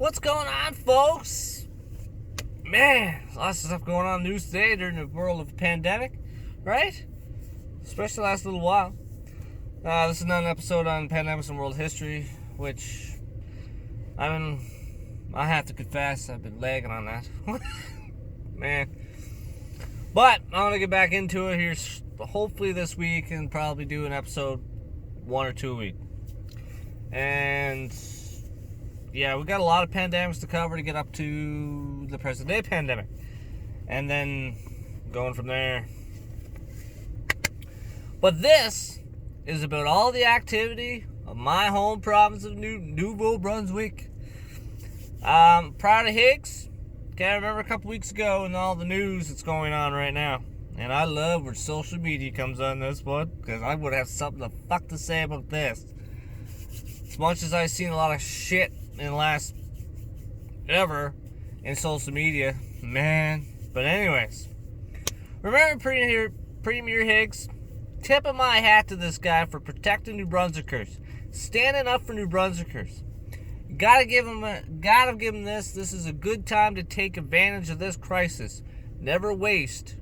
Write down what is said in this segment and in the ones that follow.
What's going on, folks? Man, lots of stuff going on in the news today during the world of the pandemic, right? Especially the last little while. This is not an episode on pandemics and world history, which I have to confess I've been lagging on that. Man. But I'm going to get back into it here hopefully this week and probably do an episode 1 or 2 a week. And yeah, we got a lot of pandemics to cover to get up to the present day pandemic. And then going from there. But this is about all the activity of my home province of Nouveau Brunswick. Proud of Higgs. Okay, I remember a couple weeks ago and all the news that's going on right now. And I love where social media comes on this one, because I would have something the fuck to say about this. As much as I've seen a lot of shit in the last ever in social media, man. But anyways, remember Premier Higgs? Tip of my hat to this guy for protecting New Brunswickers, standing up for New Brunswickers. Gotta give him this. This is a good time to take advantage of this crisis. Never waste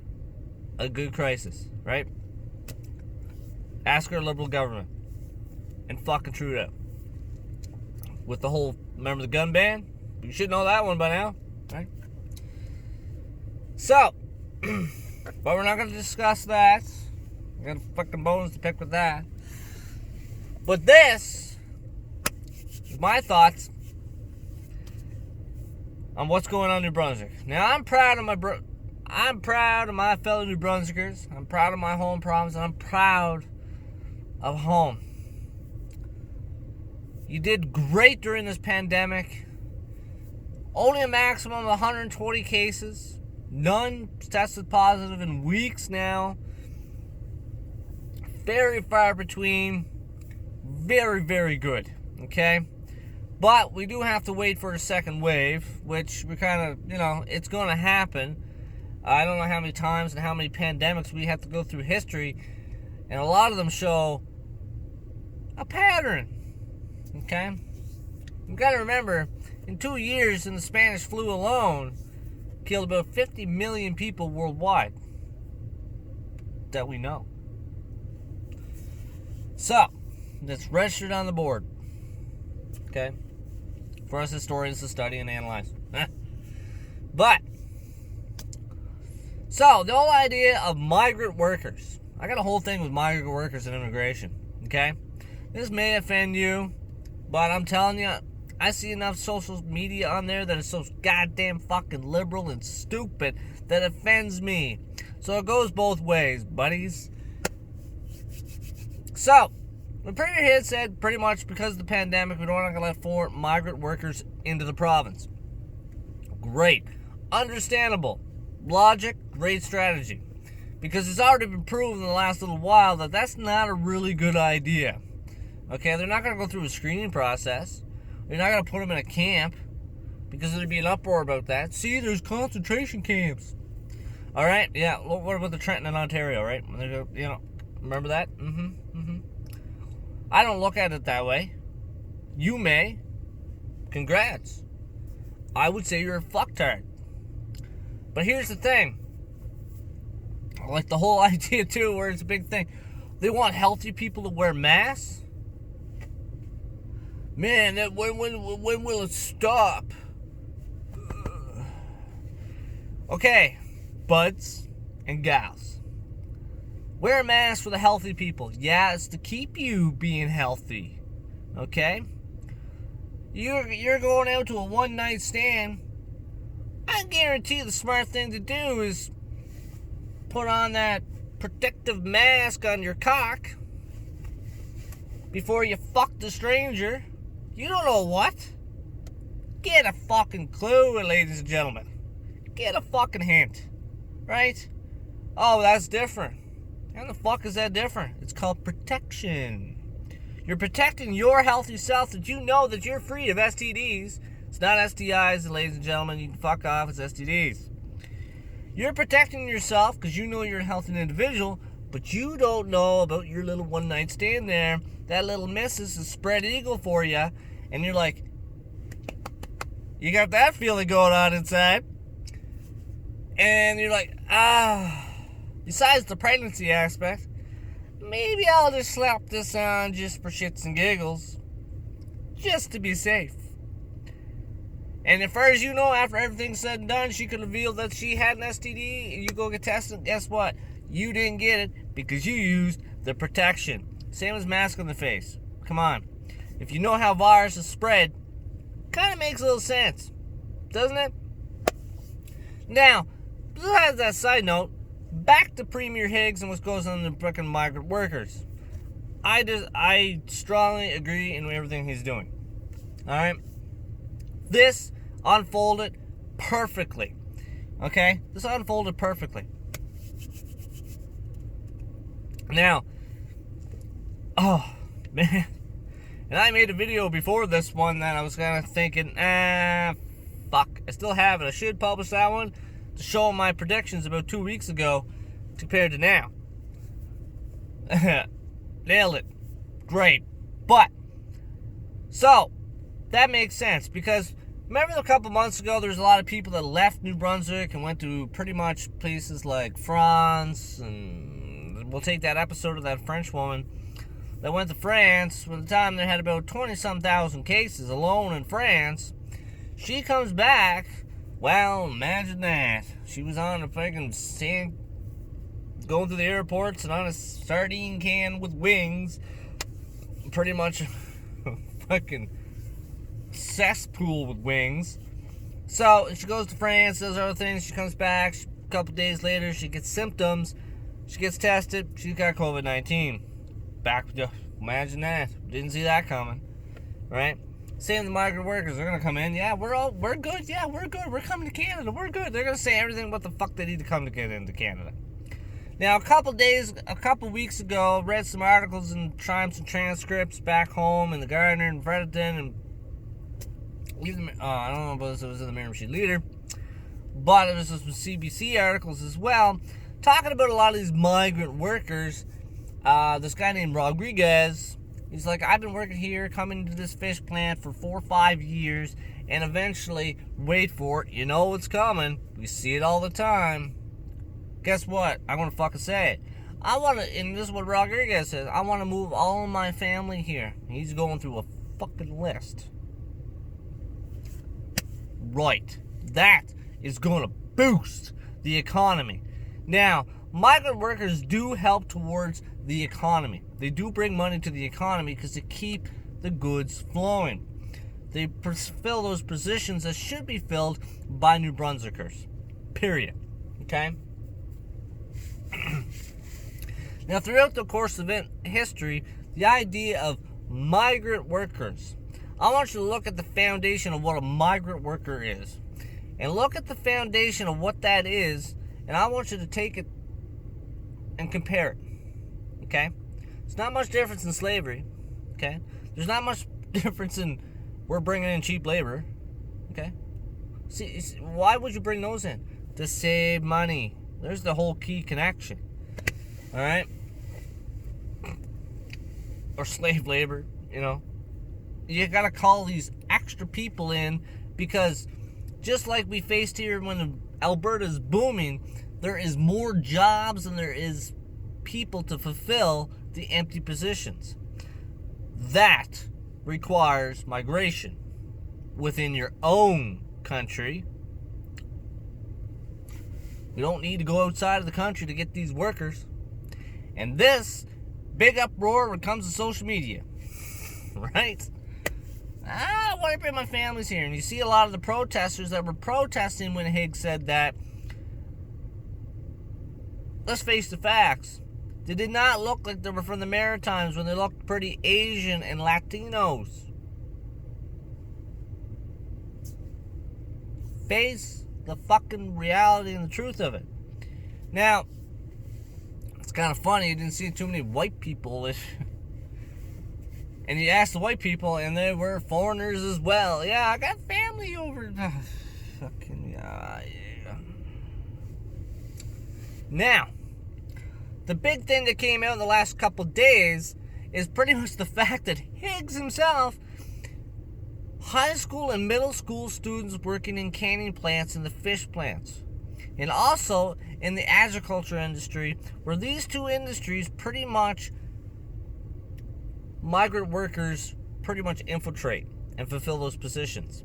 a good crisis, right? Ask our liberal government and fucking Trudeau. With the whole, remember the gun ban? You should know that one by now, right? So, but we're not going to discuss that. We got fucking bones to pick with that. But this is my thoughts on what's going on in New Brunswick. Now, I'm proud of my fellow New Brunswickers. I'm proud of my home province, and I'm proud of home. You did great during this pandemic. Only a maximum of 120 cases. None tested positive in weeks now. Very far between. Very, very good. Okay? But we do have to wait for a second wave, which we kind of, it's going to happen. I don't know how many times and how many pandemics we have to go through history, and a lot of them show a pattern. Okay? You've got to remember, in 2 years, in the Spanish flu alone, killed about 50 million people worldwide. That we know. So, that's registered on the board. Okay? For us historians to study and analyze. But, so, the whole idea of migrant workers. I got a whole thing with migrant workers and immigration. Okay? This may offend you, but I'm telling you, I see enough social media on there that is so goddamn fucking liberal and stupid that offends me. So it goes both ways, buddies. So, the Premier Higgs said pretty much because of the pandemic, we don't want to let foreign migrant workers into the province. Great. Understandable. Logic, great strategy. Because it's already been proven in the last little while that that's not a really good idea. Okay, they're not going to go through a screening process. You're not going to put them in a camp because there'd be an uproar about that. See, there's concentration camps. All right, yeah. What about the Trenton in Ontario, right? Remember that? I don't look at it that way. You may. Congrats. I would say you're a fucktard. But here's the thing. I like the whole idea, too, where it's a big thing. They want healthy people to wear masks. Man, when will it stop? Okay, buds and gals. Wear a mask for the healthy people. Yeah, it's to keep you being healthy. Okay? You're going out to a one-night stand. I guarantee the smart thing to do is put on that protective mask on your cock before you fuck the stranger. You don't know what? Get a fucking clue, ladies and gentlemen. Get a fucking hint. Right? Oh, that's different. How the fuck is that different? It's called protection. You're protecting your healthy self that you know that you're free of STDs. It's not STIs, ladies and gentlemen. You can fuck off. It's STDs. You're protecting yourself because you know you're a healthy individual, but you don't know about your little one-night stand there. That little missus is spread eagle for you, and you're like, You got that feeling going on inside. And you're like, besides the pregnancy aspect, maybe I'll just slap this on just for shits and giggles. Just to be safe. And as far as you know, after everything's said and done, she could reveal that she had an STD, and you go get tested, guess what? You didn't get it because you used the protection. Same as mask on the face. Come on. If you know how viruses spread, kind of makes a little sense. Doesn't it? Now, besides that side note, back to Premier Higgs and what goes on in the frickin' migrant workers. I strongly agree in everything he's doing. Alright? This unfolded perfectly. Okay? This unfolded perfectly. Now, oh, man. And I made a video before this one that I was kind of thinking, fuck. I still have it. I should publish that one to show my predictions about 2 weeks ago compared to now. Nailed it. Great. But, so, that makes sense because remember a couple months ago there was a lot of people that left New Brunswick and went to pretty much places like France, and we'll take that episode of that French woman that went to France. By the time they had about 20-some thousand cases alone in France, she comes back. Well, imagine that. She was on a fucking sand, going through the airports and on a sardine can with wings. Pretty much a fucking cesspool with wings. So she goes to France, does other things. She comes back. A couple days later, she gets symptoms. She gets tested. She's got COVID-19. Back, imagine that. Didn't see that coming, right? Same with the migrant workers. They're gonna come in. Yeah, we're good. Yeah, we're good. We're coming to Canada. We're good. They're gonna say everything what the fuck they need to come to get into Canada. Now, a couple weeks ago, read some articles and some transcripts back home in the Gardner and Fredericton, and even I don't know if it was in the Mirror Machine Leader, but it was some CBC articles as well, talking about a lot of these migrant workers. This guy named Rodriguez, he's like, I've been working here, coming to this fish plant for 4 or 5 years, and eventually, wait for it, you know what's coming. We see it all the time. Guess what? I'm gonna fucking say it. And this is what Rodriguez says, I want to move all of my family here. He's going through a fucking list. Right. That is gonna boost the economy. Now, migrant workers do help towards the economy. They do bring money to the economy because they keep the goods flowing. They fill those positions that should be filled by New Brunswickers. Period. Okay? Now, throughout the course of history, the idea of migrant workers, I want you to look at the foundation of what a migrant worker is. And look at the foundation of what that is, and I want you to take it and compare it. Okay? It's not much difference in slavery. Okay? There's not much difference in we're bringing in cheap labor. Okay? See, why would you bring those in? To save money. There's the whole key connection. Alright? Or slave labor, you know. You gotta call these extra people in because just like we faced here when Alberta's booming, there is more jobs than there is people to fulfill the empty positions. That requires migration within your own country. We don't need to go outside of the country to get these workers. And this big uproar when it comes to social media. Right? I want to bring my families here. And you see a lot of the protesters that were protesting when Higgs said that. Let's face the facts. They did not look like they were from the Maritimes when they looked pretty Asian and Latinos. Face the fucking reality and the truth of it. Now, it's kind of funny, you didn't see too many white people. And you asked the white people, and they were foreigners as well. Yeah, I got family over. Fucking yeah. Now, the big thing that came out in the last couple days is pretty much the fact that Higgs himself high school and middle school students working in canning plants and the fish plants. And also in the agriculture industry, where these two industries pretty much, migrant workers pretty much infiltrate and fulfill those positions.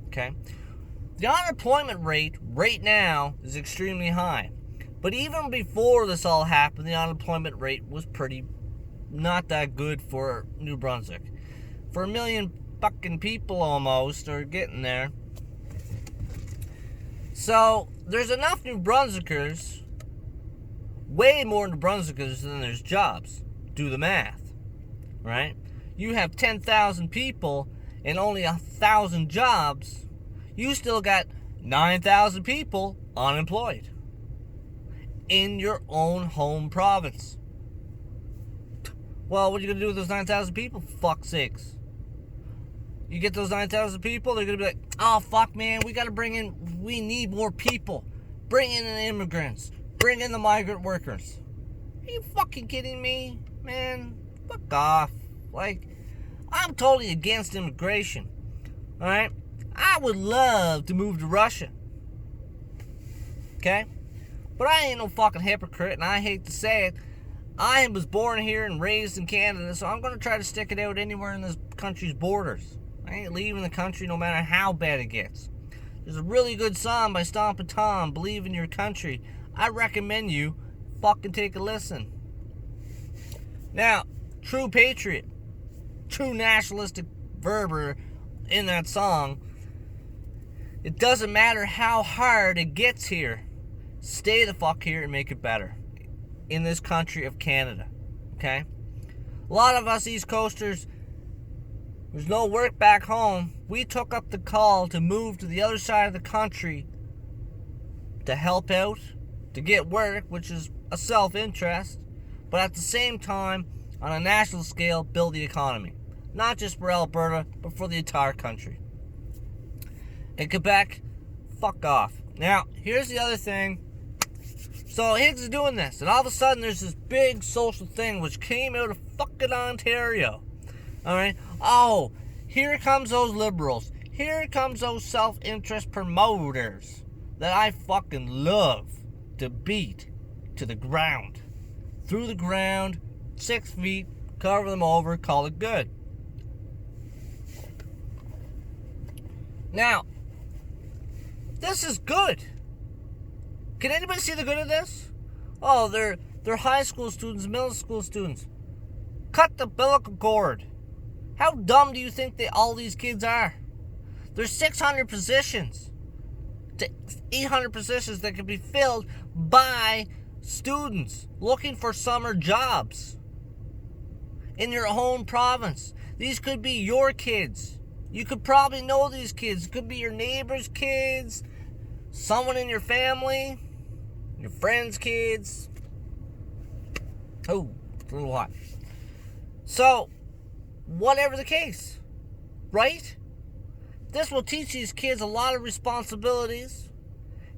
Okay? The unemployment rate right now is extremely high. But even before this all happened, the unemployment rate was pretty not that good for New Brunswick. For 1 million fucking people almost, or getting there. So, there's enough New Brunswickers, way more New Brunswickers than there's jobs. Do the math, right? You have 10,000 people and only 1,000 jobs. You still got 9,000 people unemployed in your own home province. Well, what are you going to do with those 9,000 people? Fuck's sakes. You get those 9,000 people, they're going to be like, oh, fuck, man, we need more people. Bring in the immigrants. Bring in the migrant workers. Are you fucking kidding me, man? Fuck off. Like, I'm totally against immigration. Alright? I would love to move to Russia. Okay? But I ain't no fucking hypocrite, and I hate to say it. I was born here and raised in Canada, so I'm going to try to stick it out anywhere in this country's borders. I ain't leaving the country no matter how bad it gets. There's a really good song by Stompin' Tom, Believe in Your Country. I recommend you fucking take a listen. Now, true patriot, true nationalistic verber in that song, it doesn't matter how hard it gets here. Stay the fuck here and make it better. In this country of Canada. Okay? A lot of us East Coasters, there's no work back home. We took up the call to move to the other side of the country to help out, to get work, which is a self-interest, but at the same time, on a national scale, build the economy. Not just for Alberta, but for the entire country. In Quebec, fuck off. Now, here's the other thing. So Higgs is doing this, and all of a sudden there's this big social thing which came out of fucking Ontario. Alright? Oh, here comes those liberals. Here comes those self-interest promoters that I fucking love to beat to the ground. Through the ground, 6 feet, cover them over, call it good. Now, this is good. Can anybody see the good of this? Oh, they're high school students, middle school students. Cut the umbilical cord. How dumb do you think all these kids are? There's 600 positions to 800 positions that can be filled by students looking for summer jobs in your home province. These could be your kids. You could probably know these kids. It could be your neighbor's kids, someone in your family, your friends' kids. Oh, it's a little hot. So, whatever the case, right? This will teach these kids a lot of responsibilities.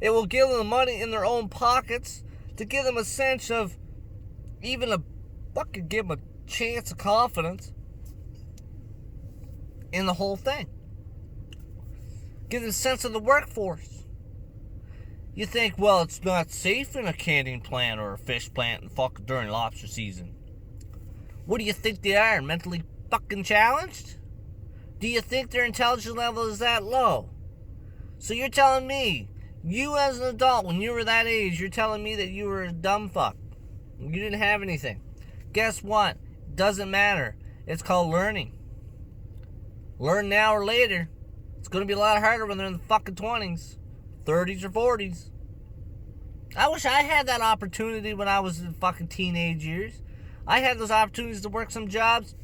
It will give them money in their own pockets to give them a sense of, even a fucking give them a chance of confidence in the whole thing. Give them a sense of the workforce. You think, well, it's not safe in a canning plant or a fish plant during lobster season. What do you think they are? Mentally fucking challenged? Do you think their intelligence level is that low? So you're telling me, you as an adult, when you were that age, you're telling me that you were a dumb fuck. You didn't have anything. Guess what? Doesn't matter. It's called learning. Learn now or later. It's going to be a lot harder when they're in the fucking 20s, 30s, or 40s. I wish I had that opportunity when I was in fucking teenage years. I had those opportunities to work some jobs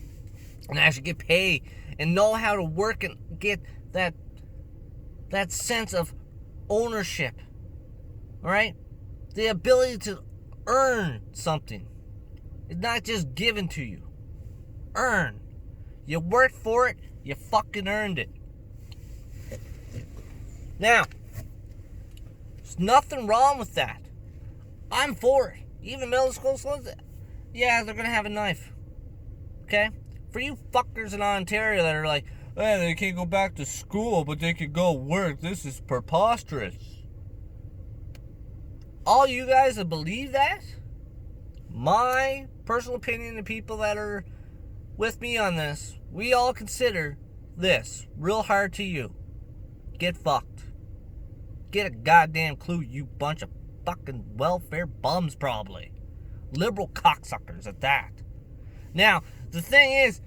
and actually get paid and know how to work and get that sense of ownership. Alright? The ability to earn something. It's not just given to you. Earn. You worked for it, you fucking earned it. Now, there's nothing wrong with that. I'm for it. Even middle school students, yeah, they're gonna have a knife. Okay? For you fuckers in Ontario that are like, Hey, they can't go back to school, but they can go work. This is preposterous. All you guys that believe that, my personal opinion, the people that are with me on this, we all consider this real hard to you. Get fucked. Get a goddamn clue, you bunch of fucking welfare bums, probably. Liberal cocksuckers at that. Now, the thing is,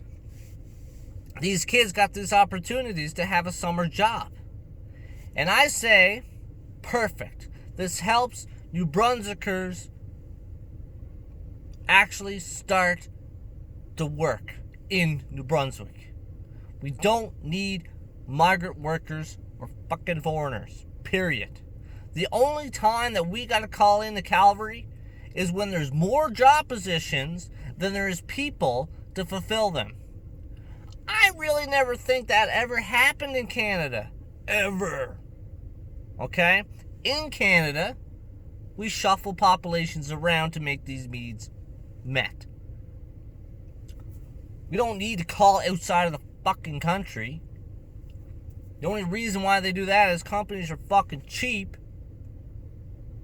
these kids got these opportunities to have a summer job. And I say, perfect. This helps New Brunswickers actually start to work in New Brunswick. We don't need migrant workers or fucking foreigners. Period. The only time that we gotta call in the cavalry is when there's more job positions than there is people to fulfill them. I really never think that ever happened in Canada. Ever. Okay? In Canada, we shuffle populations around to make these needs met. We don't need to call outside of the fucking country. The only reason why they do that is companies are fucking cheap.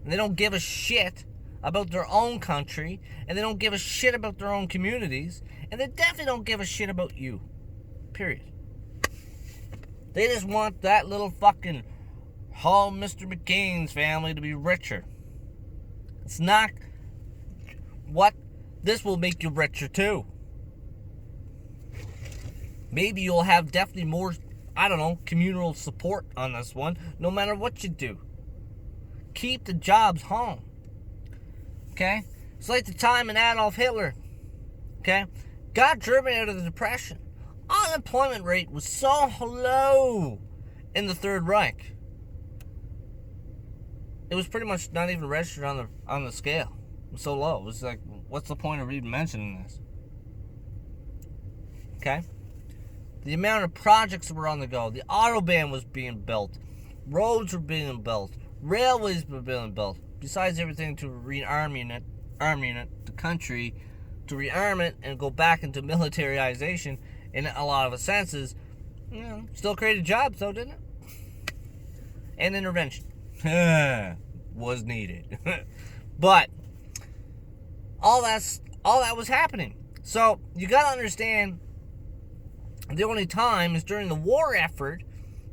And they don't give a shit about their own country. And they don't give a shit about their own communities. And they definitely don't give a shit about you. Period. They just want that little fucking Mr. McCain's family to be richer. It's not what this will make you richer too. Maybe you'll have definitely more, communal support on this one, no matter what you do. Keep the jobs home. Okay? It's like the time in Adolf Hitler. Okay? Got Germany out of the Depression. Unemployment rate was so low in the Third Reich. It was pretty much not even registered on the scale. It was so low. It was like, what's the point of even mentioning this? Okay? The amount of projects that were on the go. The Autobahn was being built. Roads were being built. Railways were being built. Besides everything to rearming the country, to rearm it and go back into militarization in a lot of senses. Still created jobs though, didn't it? And intervention was needed. But all that was happening. So you gotta understand, the only time is during the war effort,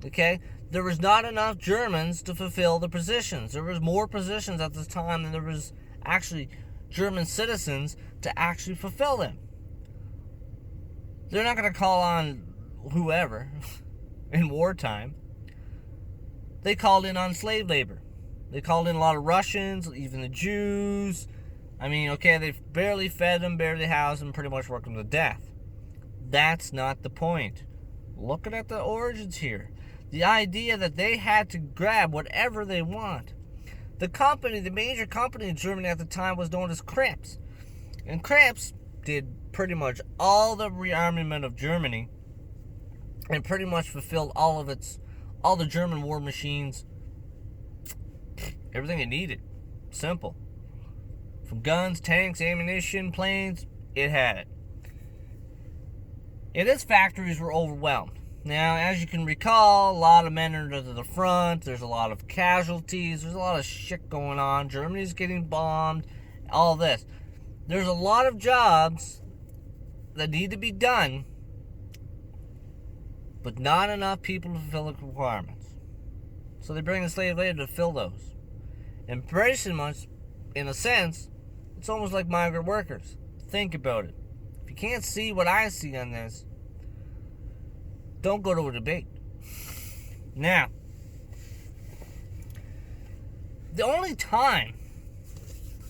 okay, there was not enough Germans to fulfill the positions. There was more positions at this time than there was actually German citizens to actually fulfill them. They're not going to call on whoever in wartime. They called in on slave labor. They called in a lot of Russians, even the Jews. I mean, okay, they barely fed them, barely housed them, pretty much worked them to death. That's not the point. Looking at the origins here. The idea that they had to grab whatever they want. The major company in Germany at the time was known as Krebs. And Krebs did pretty much all the rearmament of Germany and pretty much fulfilled all the German war machines, everything it needed. Simple. From guns, tanks, ammunition, planes, it had it. And its factories were overwhelmed. Now, as you can recall, a lot of men are to the front. There's a lot of casualties. There's a lot of shit going on. Germany's getting bombed. All this. There's a lot of jobs that need to be done, but not enough people to fulfill the requirements. So they bring the slave labor to fill those. And pretty much, in a sense, it's almost like migrant workers. Think about it. If you can't see what I see on this, don't go to a debate. Now, the only time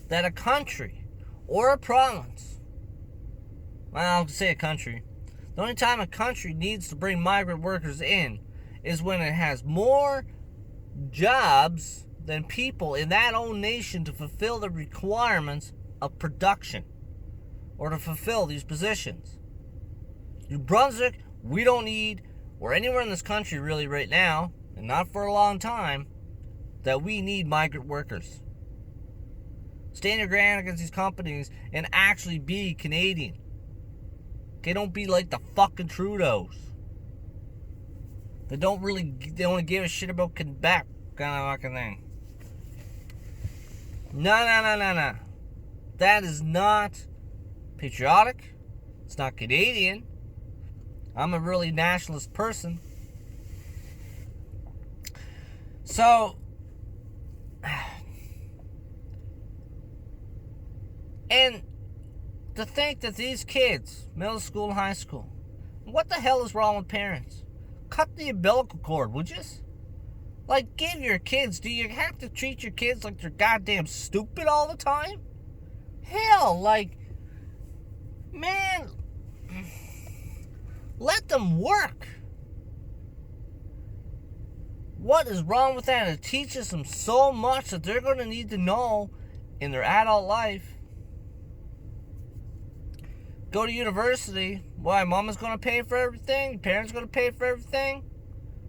that a country or a province, well, I'll say a country, the only time a country needs to bring migrant workers in is when it has more jobs than people in that own nation to fulfill the requirements of production or to fulfill these positions. New Brunswick, we don't need, or anywhere in this country really right now, and not for a long time, that we need migrant workers. Stand your ground against these companies and actually be Canadian. Okay, don't be like the fucking Trudeaus. They don't give a shit about Quebec kind of fucking thing. No. That is not patriotic. It's not Canadian. I'm a really nationalist person. So, and to think that these kids, middle school, high school, what the hell is wrong with parents? Cut the umbilical cord, would you? Like, give your kids, do you have to treat your kids like they're goddamn stupid all the time? Hell, like, man, let them work. What is wrong with that? It teaches them so much that they're going to need to know in their adult life. Go to university. Why, mama's going to pay for everything? Parents going to pay for everything?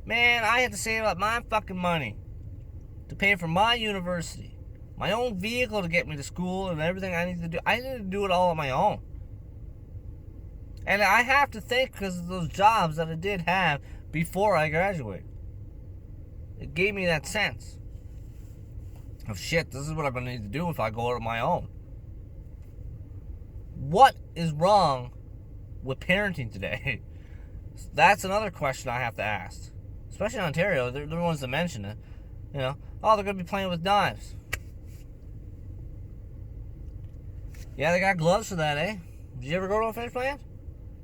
Man, I had to save up my fucking money to pay for my university. My own vehicle to get me to school and everything I need to do. I need to do it all on my own. And I have to think because of those jobs that I did have before I graduated. It gave me that sense of shit, this is what I'm going to need to do if I go out on my own. What is wrong with parenting today? That's another question I have to ask. Especially in Ontario, they're the ones that mention it. You know, oh, they're going to be playing with knives. Yeah, they got gloves for that, eh? Did you ever go to a fish plant?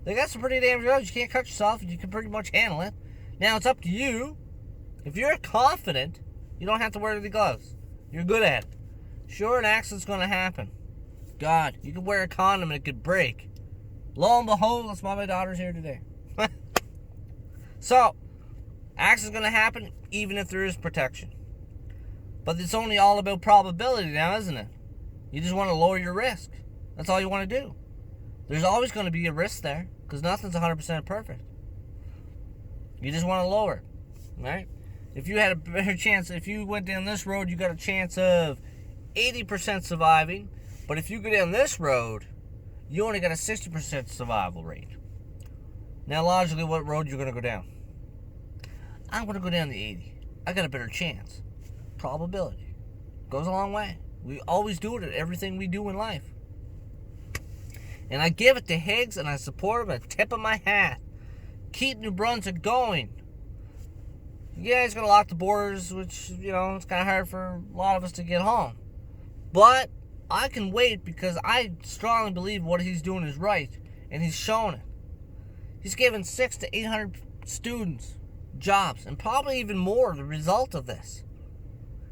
They got some pretty damn gloves. You can't cut yourself. You can pretty much handle it. Now, it's up to you. If you're confident, you don't have to wear the gloves. You're good at it. Sure, an accident's going to happen. God, you could wear a condom and it could break. Lo and behold, that's why my daughter's here today. So, accident's going to happen even if there is protection. But it's only all about probability now, isn't it? You just want to lower your risk. That's all you want to do. There's always going to be a risk there because nothing's 100% perfect. You just want to lower it, right? If you had a better chance, if you went down this road, you got a chance of 80% surviving. But if you go down this road, you only got a 60% survival rate. Now, logically, what road you're going to go down? I'm going to go down the 80. I got a better chance. Probability. Goes a long way. We always do it at everything we do in life. And I give it to Higgs, and I support him at the tip of my hat. Keep New Brunswick going. Yeah, he's going to lock the borders, which, you know, it's kind of hard for a lot of us to get home. But I can wait because I strongly believe what he's doing is right, and he's showing it. He's given 600 to 800 students jobs, and probably even more the result of this,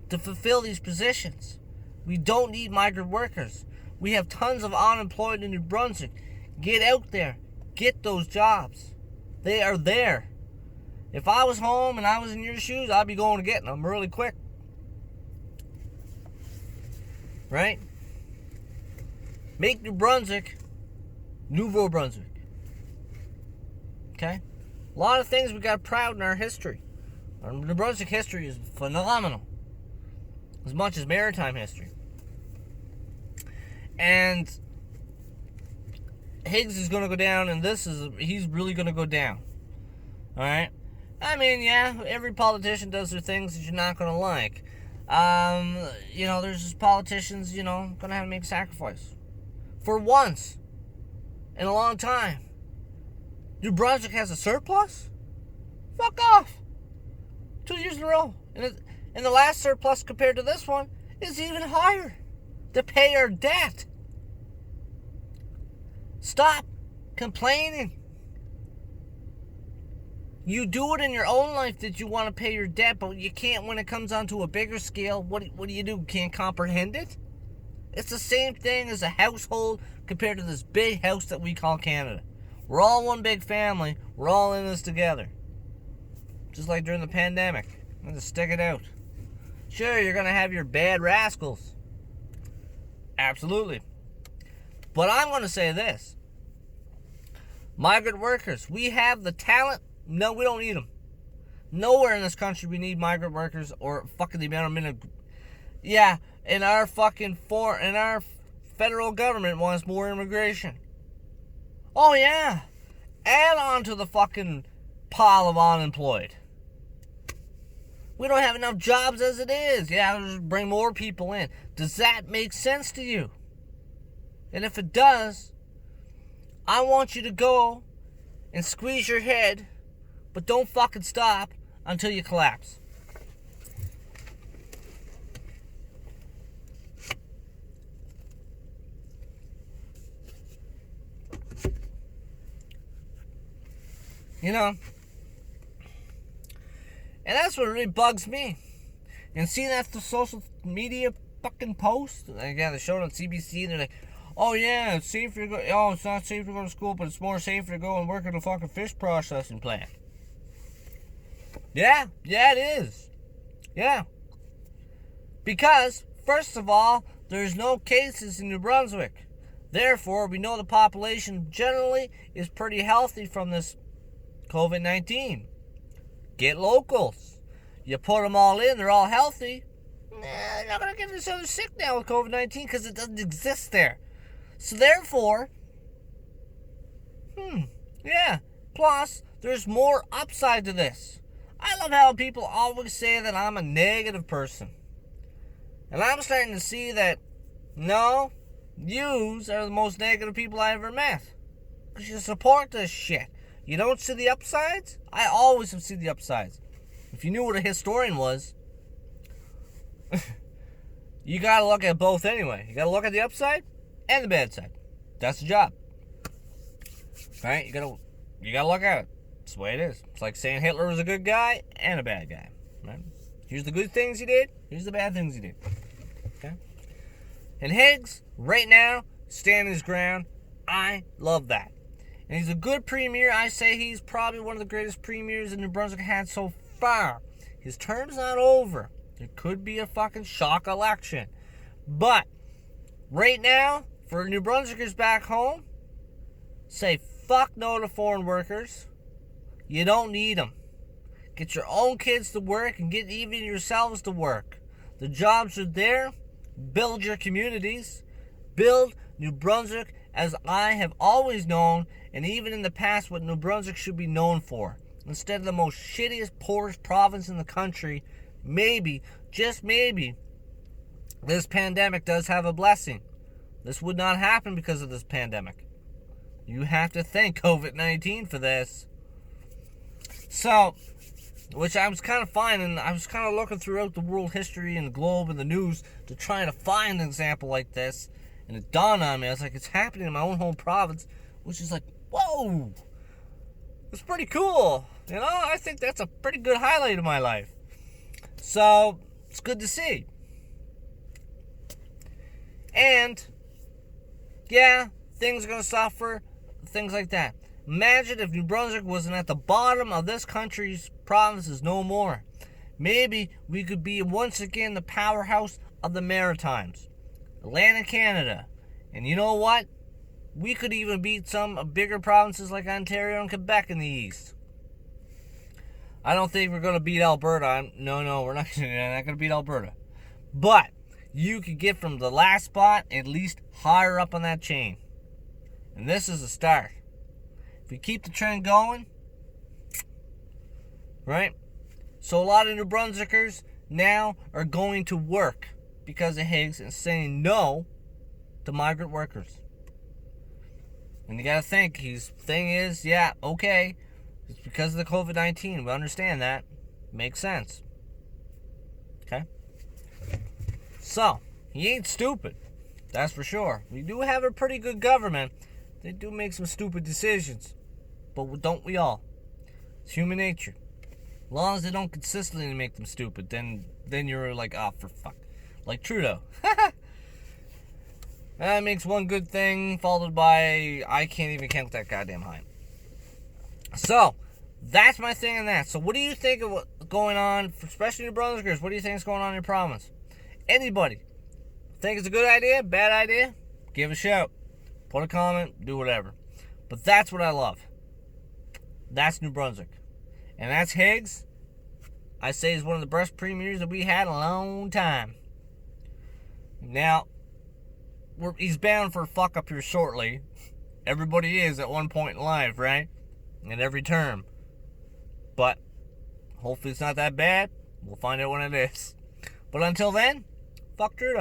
to fulfill these positions. We don't need migrant workers. We have tons of unemployed in New Brunswick. Get out there. Get those jobs. They are there. If I was home and I was in your shoes, I'd be going to get them really quick. Right? Make New Brunswick Nouveau Brunswick. Okay? A lot of things we got proud in our history. Our New Brunswick history is phenomenal. As much as maritime history. And Higgs is going to go down, and he's really going to go down. Alright? I mean, yeah, every politician does their things that you're not going to like. You know, there's just politicians, you know, going to have to make sacrifice. For once in a long time, New Brunswick has a surplus? Fuck off. 2 years in a row. And the last surplus compared to this one is even higher. To pay our debt. Stop complaining. You do it in your own life that you want to pay your debt, but you can't when it comes onto a bigger scale. What do you do? Can't comprehend it? It's the same thing as a household compared to this big house that we call Canada. We're all one big family. We're all in this together. Just like during the pandemic. I'm going to stick it out. Sure, you're going to have your bad rascals. Absolutely. But I'm going to say this. Migrant workers. We have the talent. No, we don't need them. Nowhere in this country we need migrant workers or fucking the amount of minute. Yeah, and our federal government wants more immigration. Oh yeah. Add on to the fucking pile of unemployed. We don't have enough jobs as it is. Yeah, I'll just bring more people in. Does that make sense to you? And if it does, I want you to go and squeeze your head, but don't fucking stop until you collapse. You know? And that's what really bugs me. And seeing that the social media fucking post, like, yeah, they showed it on CBC, and they're like, oh yeah, it's safer to go, oh, it's not safe to go to school, but it's more safer to go and work at a fucking fish processing plant. Yeah, it is. Yeah. Because, first of all, there's no cases in New Brunswick. Therefore, we know the population generally is pretty healthy from this COVID-19. Get locals. You put them all in, they're all healthy. They're not going to get each other sick now with COVID-19 because it doesn't exist there. So therefore, yeah. Plus, there's more upside to this. I love how people always say that I'm a negative person. And I'm starting to see that, no, yous are the most negative people I ever met. Because you support this shit. You don't see the upsides? I always have seen the upsides. If you knew what a historian was, you gotta look at both anyway. You gotta look at the upside and the bad side. That's the job. Right? You gotta look at it. That's the way it is. It's like saying Hitler was a good guy and a bad guy. Right? Here's the good things he did. Here's the bad things he did. Okay? And Higgs, right now, standing his ground. I love that. And he's a good premier. I say he's probably one of the greatest premiers in New Brunswick had so far. His term's not over. There could be a fucking shock election. But right now, for New Brunswickers back home, say fuck no to foreign workers. You don't need them. Get your own kids to work and get even yourselves to work. The jobs are there. Build your communities. Build New Brunswick as I have always known, and even in the past, what New Brunswick should be known for. Instead of the most shittiest, poorest province in the country, maybe, just maybe, this pandemic does have a blessing. This would not happen because of this pandemic. You have to thank COVID-19 for this. So, which I was kind of finding, I was kind of looking throughout the world history and the globe and the news to try to find an example like this. And it dawned on me, I was like, it's happening in my own home province, which is like, whoa, it's pretty cool. You know, I think that's a pretty good highlight of my life. So, it's good to see. And, yeah, things are going to suffer, things like that. Imagine if New Brunswick wasn't at the bottom of this country's provinces no more. Maybe we could be once again the powerhouse of the Maritimes. Atlantic Canada. And you know what? We could even beat some bigger provinces like Ontario and Quebec in the east. I don't think we're going to beat Alberta. No, we're not going to beat Alberta. But you could get from the last spot at least higher up on that chain. And this is a start. If we keep the trend going, right? So a lot of New Brunswickers now are going to work because of Higgs and saying no to migrant workers. And you gotta think, his thing is, yeah, okay, it's because of the COVID-19. We understand that. Makes sense. Okay? So, he ain't stupid. That's for sure. We do have a pretty good government. They do make some stupid decisions. But don't we all? It's human nature. As long as they don't consistently make them stupid, then you're like, oh, for fuck. Like Trudeau. That makes one good thing, followed by, I can't even count that goddamn high. So, that's my thing on that. So, what do you think of what's going on, especially New Brunswickers? What do you think is going on in your province? Anybody think it's a good idea, bad idea? Give a shout. Put a comment, do whatever. But that's what I love. That's New Brunswick. And that's Higgs. I say he's one of the best premiers that we had in a long time. Now, he's bound for a fuck up here shortly. Everybody is at one point in life, right? In every term. But hopefully it's not that bad. We'll find out when it is. But until then, fuck Trudeau.